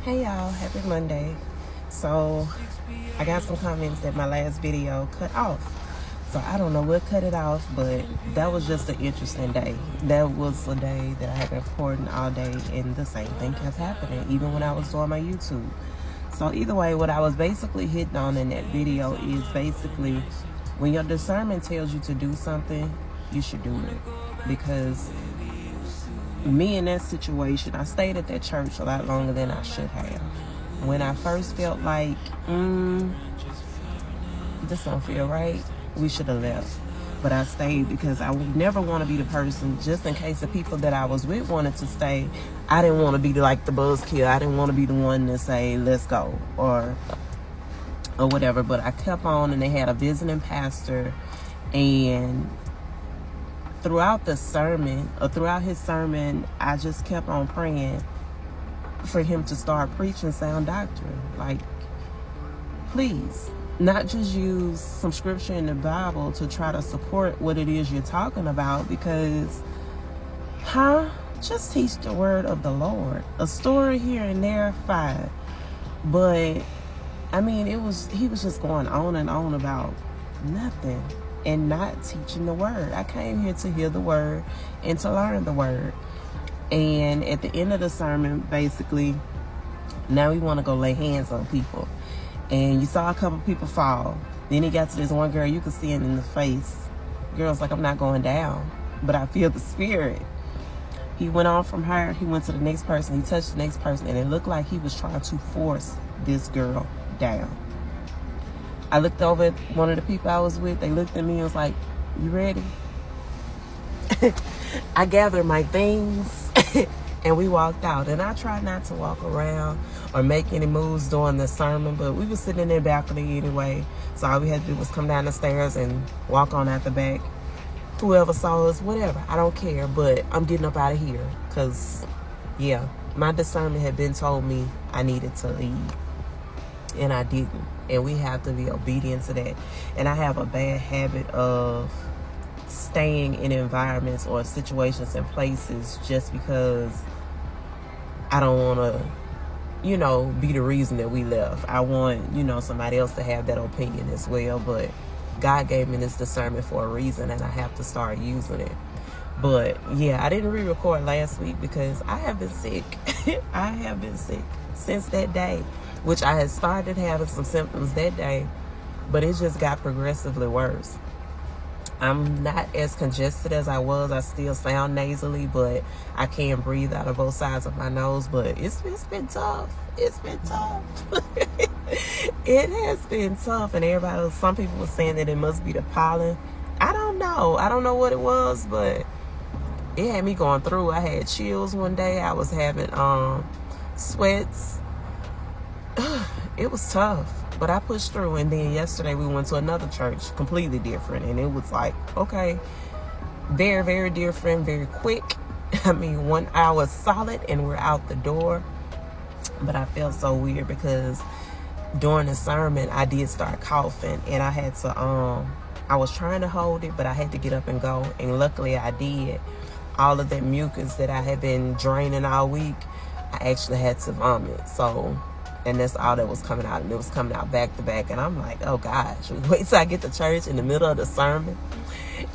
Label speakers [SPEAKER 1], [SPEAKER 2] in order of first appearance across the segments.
[SPEAKER 1] Hey y'all, happy Monday. So I got some comments that my last video cut off. So I don't know what cut it off, but that was just an interesting day. That was a day that I had been recording all day and the same thing kept happening, even when I was doing my YouTube. So either way, what I was basically hitting on in that video is basically when your discernment tells you to do something, you should do it. Because me in that situation, I stayed at that church a lot longer than I should have. When I first felt like, this don't feel right, we should have left. But I stayed because I would never want to be the person, just in case the people that I was with wanted to stay, I didn't want to be like the buzzkill. I didn't want to be the one to say, let's go, or whatever. But I kept on, and they had a visiting pastor, and throughout his sermon, I just kept on praying for him to start preaching sound doctrine. Like, please, not just use some scripture in the Bible to try to support what it is you're talking about, because, just teach the word of the Lord. A story here and there, fine. But, I mean, he was just going on and on about nothing and not teaching the word. I came here to hear the word and to learn the word. And at the end of the sermon, basically, now we want to go lay hands on people. And you saw a couple people fall. Then he got to this one girl, you could see it in the face. Girl's like, I'm not going down, but I feel the spirit. He went on from her, he went to the next person, he touched the next person, and it looked like he was trying to force this girl down. I looked over at one of the people I was with, they looked at me and was like, you ready? I gathered my things and we walked out. And I tried not to walk around or make any moves during the sermon, but we were sitting in their balcony anyway. So all we had to do was come down the stairs and walk on out the back. Whoever saw us, whatever, I don't care, but I'm getting up out of here. Because, yeah, my discernment had been told me I needed to leave. And I didn't. And we have to be obedient to that. And I have a bad habit of staying in environments or situations and places just because I don't want to, be the reason that we left. I want, somebody else to have that opinion as well. But God gave me this discernment for a reason, and I have to start using it. But yeah, I didn't re-record last week because I have been sick. I have been sick since that day, which I had started having some symptoms that day, but it just got progressively worse. I'm not as congested as I was. I still sound nasally, but I can't breathe out of both sides of my nose. But it's been tough. It's been tough. It has been tough. And some people were saying that it must be the pollen. I don't know. I don't know what it was, but it had me going through. I had chills one day. I was having sweats. It was tough. But I pushed through, and then yesterday we went to another church, completely different, and it was like, okay, very, very different, very quick. I mean, 1 hour solid, and we're out the door. But I felt so weird because during the sermon, I did start coughing, and I had to, I was trying to hold it, but I had to get up and go, and luckily I did. All of that mucus that I had been draining all week, I actually had to vomit, so... And that's all that was coming out. And it was coming out back to back. And I'm like, oh, gosh. Wait till I get to church in the middle of the sermon.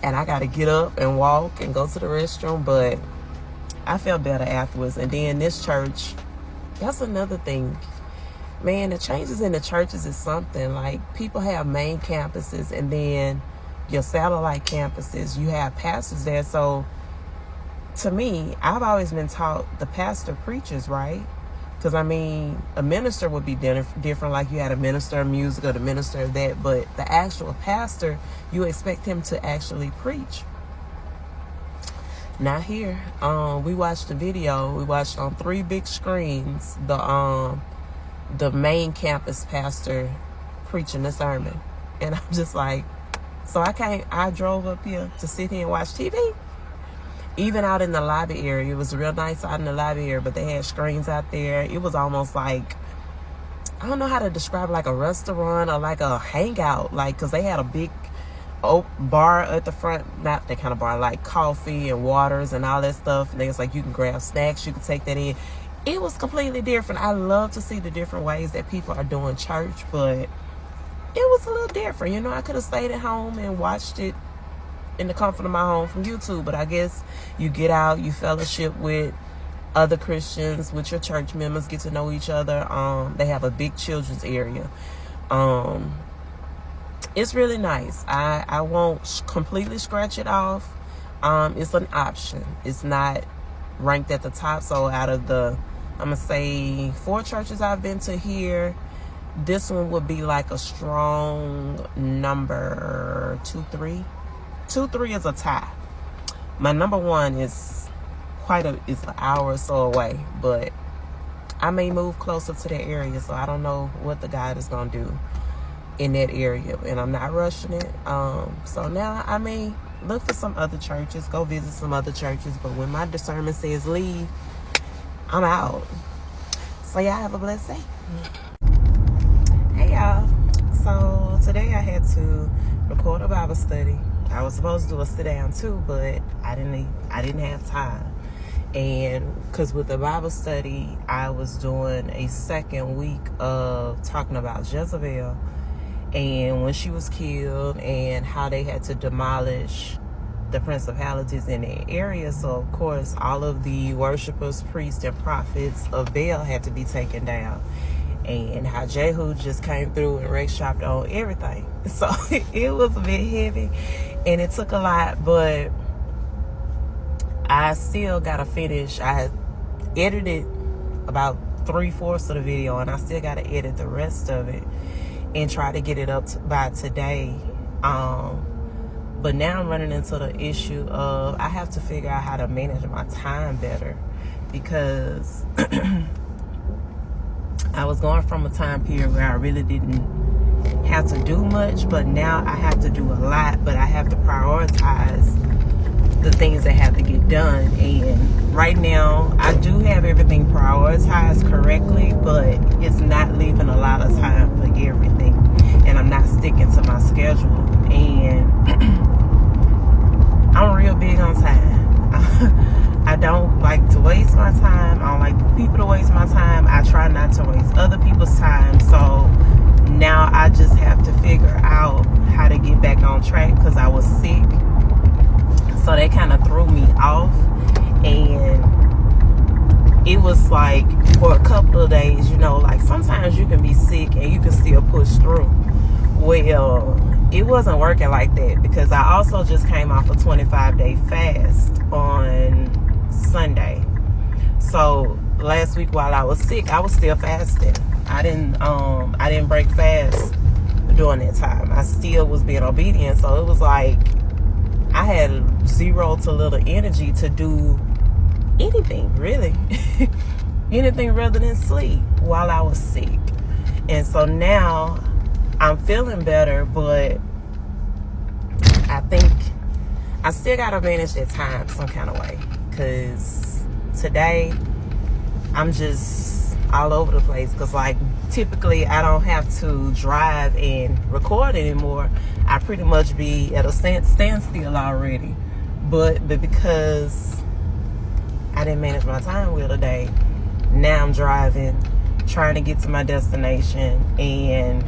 [SPEAKER 1] And I got to get up and walk and go to the restroom. But I felt better afterwards. And then this church, that's another thing. Man, the changes in the churches is something. Like, people have main campuses. And then your satellite campuses, you have pastors there. So, to me, I've always been taught the pastor preaches, right? Because, I mean, a minister would be different, like you had a minister of music or the minister of that. But the actual pastor, you expect him to actually preach. Not here. We watched the video. We watched on 3 big screens the main campus pastor preaching the sermon. And I'm just like, so I drove up here to sit here and watch TV. Even out in the lobby area, it was real nice out in the lobby area, but they had screens out there. It was almost like, I don't know how to describe it, like a restaurant or like a hangout, like, because they had a big bar at the front, not that kind of bar, like coffee and waters and all that stuff. And they was like, you can grab snacks, you can take that in. it was completely different. I love to see the different ways that people are doing church, but it was a little different. You know, I could have stayed at home and watched it in the comfort of my home from YouTube, but I guess you get out, you fellowship with other Christians, with your church members, get to know each other. They have a big children's area. It's really nice. I won't completely scratch it off. It's an option. It's not ranked at the top. So out of the, I'm going to say 4 churches I've been to here, this one would be like a strong number 2, 3. 2, 3 is a tie. My number 1 is is an hour or so away, but I may move closer to that area, so I don't know what the God is going to do in that area, and I'm not rushing it. So now I may look for some other churches, go visit some other churches, but when my discernment says leave, I'm out. So y'all have a blessed day. Hey y'all. So today I had to record a Bible study. I was supposed to do a sit down too, but I didn't have time. And because with the Bible study, I was doing a second week of talking about Jezebel and when she was killed and how they had to demolish the principalities in the area. So of course all of the worshipers, priests, and prophets of Baal had to be taken down, and how Jehu just came through and wreck shopped on everything. So it was a bit heavy and it took a lot, but I still gotta finish. I had edited about 3/4 of the video, and I still gotta edit the rest of it and try to get it up by today. But now I'm running into the issue of I have to figure out how to manage my time better, because I was going from a time period where I really didn't have to do much, but now I have to do a lot, but I have to prioritize the things that have to get done. And right now I do have everything prioritized correctly, but it's not leaving a lot of time for everything, and I'm not sticking to my schedule. And I'm real big on time. I don't like to waste my time. I don't like people to waste my time. I try not to waste other people's time. So now I just have to figure out how to get back on track, because I was sick. So that kind of threw me off, and it was like for a couple of days, you know, like sometimes you can be sick and you can still push through. Well, it wasn't working like that, because I also just came off a 25-day fast on Sunday. So last week while I was sick, I was still fasting. I didn't break fast during that time. I still was being obedient. So it was like I had zero to little energy to do anything, really. Anything rather than sleep while I was sick. And so now I'm feeling better, but I think I still got to manage that time some kind of way, because today I'm just all over the place, because like typically I don't have to drive and record anymore. I pretty much be at a standstill already, but because I didn't manage my time well today, now I'm driving, trying to get to my destination. And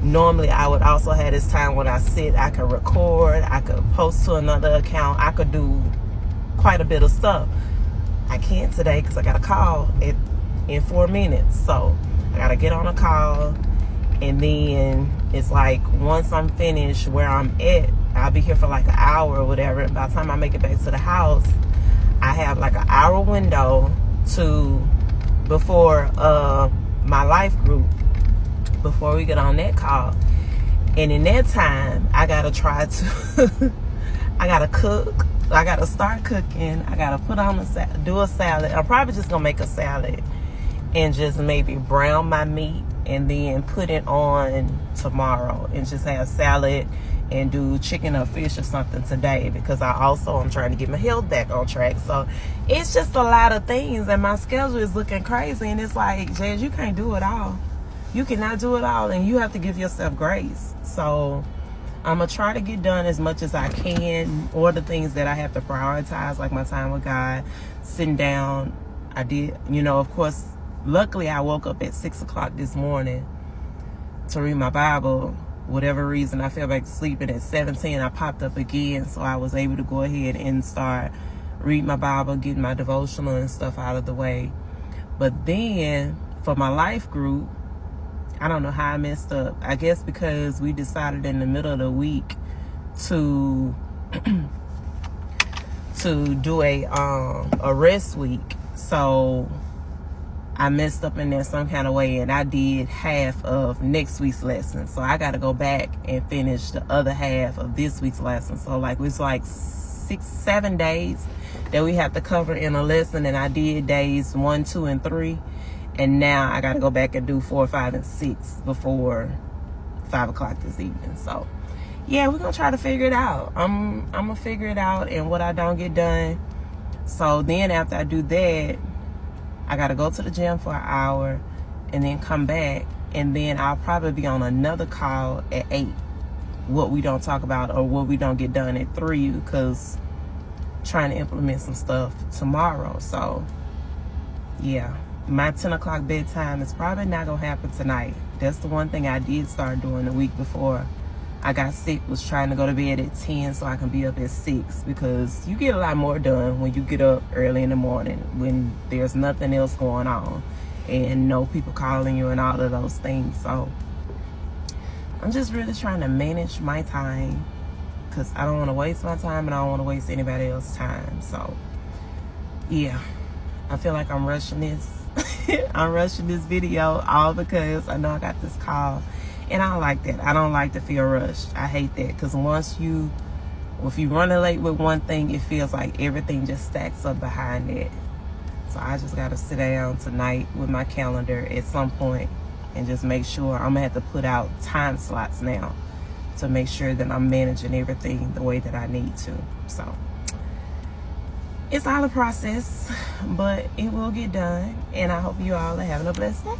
[SPEAKER 1] normally I would also have this time when I sit, I could record, I could post to another account, I could do quite a bit of stuff. I can't today because I got a call in 4 minutes. So I got to get on a call, and then it's like once I'm finished where I'm at, I'll be here for like an hour or whatever. And by the time I make it back to the house, I have like an hour window before my life group, before we get on that call. And in that time, I gotta try to I gotta cook, I gotta start cooking, I gotta put on do a salad. I'm probably just gonna make a salad and just maybe brown my meat and then put it on tomorrow, and just have salad and do chicken or fish or something today, because I'm trying to get my health back on track. So it's just a lot of things, and my schedule is looking crazy. And it's like, Jazz, you can't do it all. You cannot do it all, and you have to give yourself grace. So I'm gonna try to get done as much as I can, or the things that I have to prioritize, like my time with God, sitting down. I did, of course, luckily I woke up at 6 o'clock this morning to read my Bible. Whatever reason, I fell back to sleep, and at 7:10 I popped up again, so I was able to go ahead and start reading my Bible, getting my devotional and stuff out of the way. But then for my life group, I don't know how I messed up. I guess because we decided in the middle of the week to do a rest week, so I messed up in there some kind of way, and I did half of next week's lesson. So I got to go back and finish the other half of this week's lesson. So it's like 6-7 days that we have to cover in a lesson, and I did days 1, 2, and 3, and now I got to go back and do 4, 5, and 6 before 5 o'clock this evening. So yeah, we're gonna try to figure it out. I'm gonna figure it out, and what I don't get done. So then after I do that, I gotta go to the gym for an hour and then come back, and then I'll probably be on another call at 8. What we don't talk about or what we don't get done at 3, because trying to implement some stuff tomorrow. So yeah, my 10 o'clock bedtime is probably not gonna happen tonight. That's the one thing I did start doing the week before I got sick, was trying to go to bed at 10 so I can be up at 6, because you get a lot more done when you get up early in the morning, when there's nothing else going on and no people calling you and all of those things. So I'm just really trying to manage my time, because I don't want to waste my time and I don't want to waste anybody else's time. So yeah, I feel like I'm rushing this. I'm rushing this video, all because I know I got this call. And I don't like that. I don't like to feel rushed. I hate that, because if you're running late with one thing, it feels like everything just stacks up behind it. So I just got to sit down tonight with my calendar at some point and just make sure. I'm going to have to put out time slots now to make sure that I'm managing everything the way that I need to. So it's all a process, but it will get done. And I hope you all are having a blessed day.